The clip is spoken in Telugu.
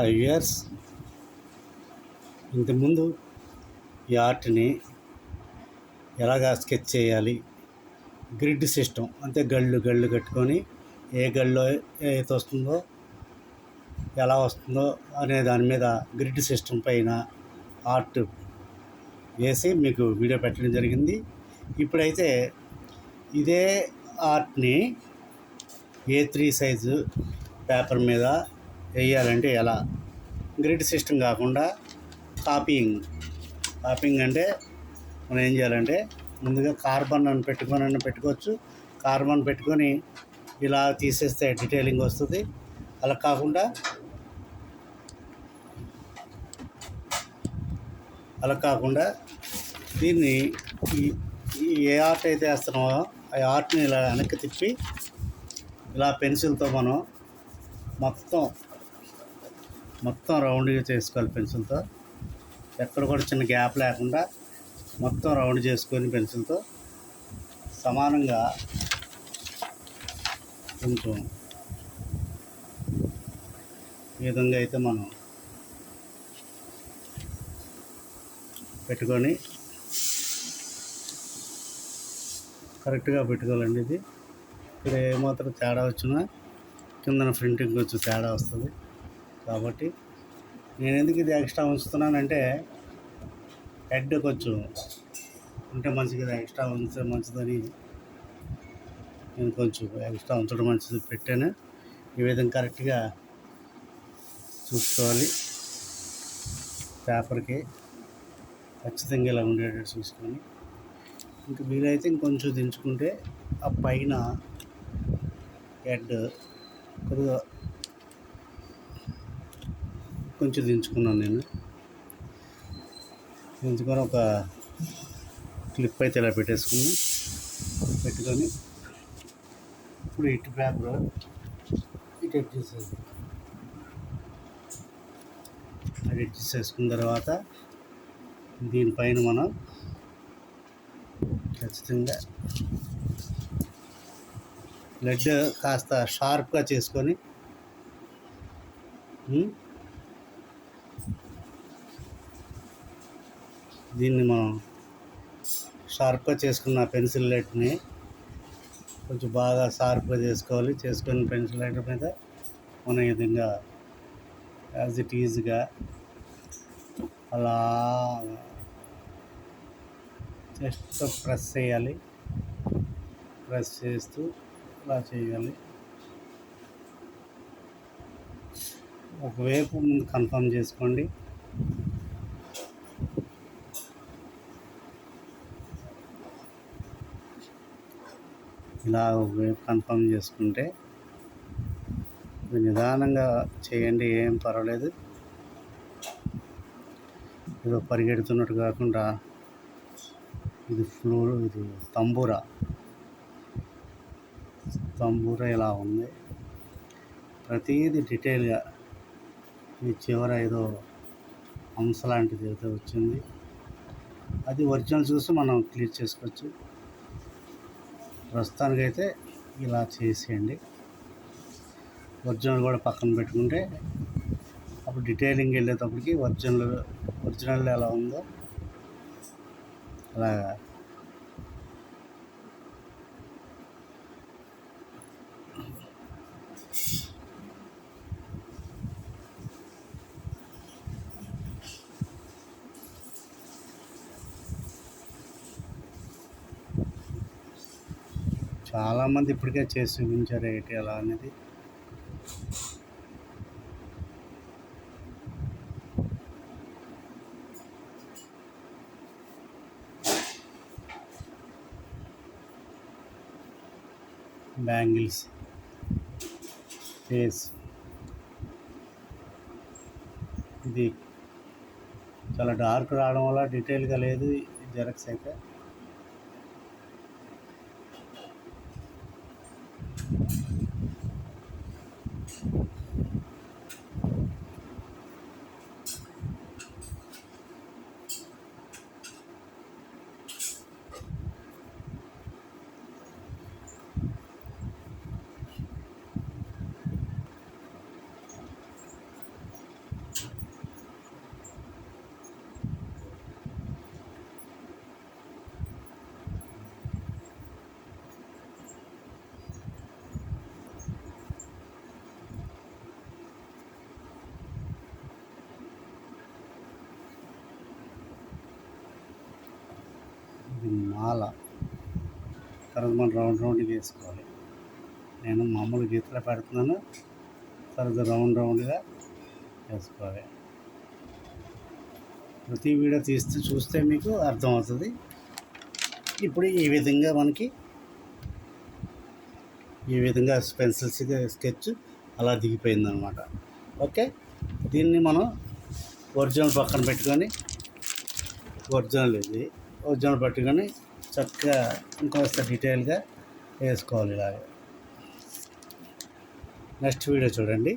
ఇయర్స్ ఇంతకుముందు ఈ ఆర్ట్ని ఎలాగా స్కెచ్ చేయాలి, గ్రిడ్ సిస్టమ్ అంటే గళ్ళు గళ్ళు కట్టుకొని ఏ గల్లో ఏది వస్తుందో ఎలా వస్తుందో అనే దాని మీద గ్రిడ్ సిస్టమ్ పైన ఆర్ట్ వేసి మీకు వీడియో పెట్టడం జరిగింది. ఇప్పుడైతే ఇదే ఆర్ట్ని A3 సైజు పేపర్ మీద వేయాలంటే ఎలా, గ్రిడ్ సిస్టమ్ కాకుండా కాపీయింగ్ అంటే మనం ఏం చేయాలంటే ముందుగా కార్బన్ అని పెట్టుకోవచ్చు. కార్బన్ పెట్టుకొని ఇలా తీసేస్తే డీటెయిలింగ్ వస్తుంది. అలా కాకుండా దీన్ని ఏ ఆర్ట్ అయితే వేస్తున్నామో ఆ ఆర్ట్ని ఇలా వెనక్కి తిప్పి ఇలా పెన్సిల్తో మనం మొత్తం రౌండ్గా చేసుకోవాలి. పెన్సిల్తో ఎక్కడ కూడా చిన్న గ్యాప్ లేకుండా మొత్తం రౌండ్ చేసుకొని పెన్సిల్తో సమానంగా కొంచెం ఈ విధంగా అయితే మనం పెట్టుకొని కరెక్ట్గా పెట్టుకోవాలండి. ఇది ఇక్కడ ఏమాత్రం తేడా వచ్చినా కిందన ప్రింటింగ్ కొంచెం తేడా వస్తుంది. కాబట్టి నేను ఎందుకు ఇది ఎక్స్ట్రా ఉంచుతున్నానంటే హెడ్ కొంచెం ఉంటే మంచిగా ఎక్స్ట్రా ఉంచితే మంచిదని నేను కొంచెం ఎక్స్ట్రా ఉంచడం మంచిది పెట్టాను. ఈ విధంగా కరెక్ట్గా చూసుకోవాలి. పేపర్కి ఖచ్చితంగా ఇలా ఉండేటట్టు చూసుకొని ఇంకా వీలైతే ఇంకొంచెం దించుకుంటే ఆ పైన హెడ్ కొద్దిగా కొంచెం దించుకున్నాను. నేను దించుకొని ఒక క్లిప్ అయితే ఇలా పెట్టుకొని ఇప్పుడు ఇటు పేపర్ ఇటు ఎడ్జ్ చేసుకున్న తర్వాత దీనిపైన మనం ఖచ్చితంగా లెడ్ కాస్త షార్ప్గా చేసుకొని దీన్ని మనం షార్ప్గా చేసుకున్న పెన్సిల్ లెడ్ని కొంచెం బాగా షార్ప్గా చేసుకొని పెన్సిల్ లెడ్ మీద మనం ఈ విధంగా యాజ్ ఇట్ ఈజ్గా అలా జస్ట్ ప్రెస్ చేస్తూ ఇలా చేయాలి. ఒకవైపు ముందు కన్ఫర్మ్ చేసుకోండి. ఇలా ఒకవైపు కన్ఫర్మ్ చేసుకుంటే నిదానంగా చేయండి, ఏం పర్వాలేదు. ఏదో పరిగెడుతున్నట్టు కాకుండా ఇది తంబూరా ఇలా ఉంది. ప్రతిదీ డీటెయిల్గా ఈ చివర ఏదో హంస లాంటిది ఏదో వచ్చింది. అది ఒరిజినల్ చూసి మనం క్లియర్ చేసుకోవచ్చు. ప్రస్తుతానికైతే ఇలా చేసేయండి. ఒరిజినల్ కూడా పక్కన పెట్టుకుంటే అప్పుడు డీటెయిలింగ్ వెళ్ళేటప్పటికి ఒరిజినల్ ఎలా ఉందో అలాగా చాలామంది ఇప్పటికే చేసి చూపించారు ఏంటి ఎలా అనేది. బ్యాంగిల్స్ ఫేస్ ఇది చాలా డార్క్ రావడం వల్ల డీటెయిల్గా లేదు జెరాక్స్ అయితే. మాల. తర్వాత మనం రౌండ్గా వేసుకోవాలి. నేను మామూలు గీతలు పెడుతున్నాను, తర్వాత రౌండ్గా వేసుకోవాలి. ప్రతి వీడియో చూస్తే మీకు అర్థమవుతుంది. ఇప్పుడు ఈ విధంగా పెన్సిల్స్ స్కెచ్ అలా దిగిపోయిందనమాట. ఓకే, దీన్ని మనం ఒరిజినల్ పక్కన పెట్టుకొని ఒరిజినల్ పట్టుకొని చక్కగా ఇంకొంత డీటెయిల్గా వేసుకోవాలి. ఇలాగ నెక్స్ట్ వీడియో చూడండి.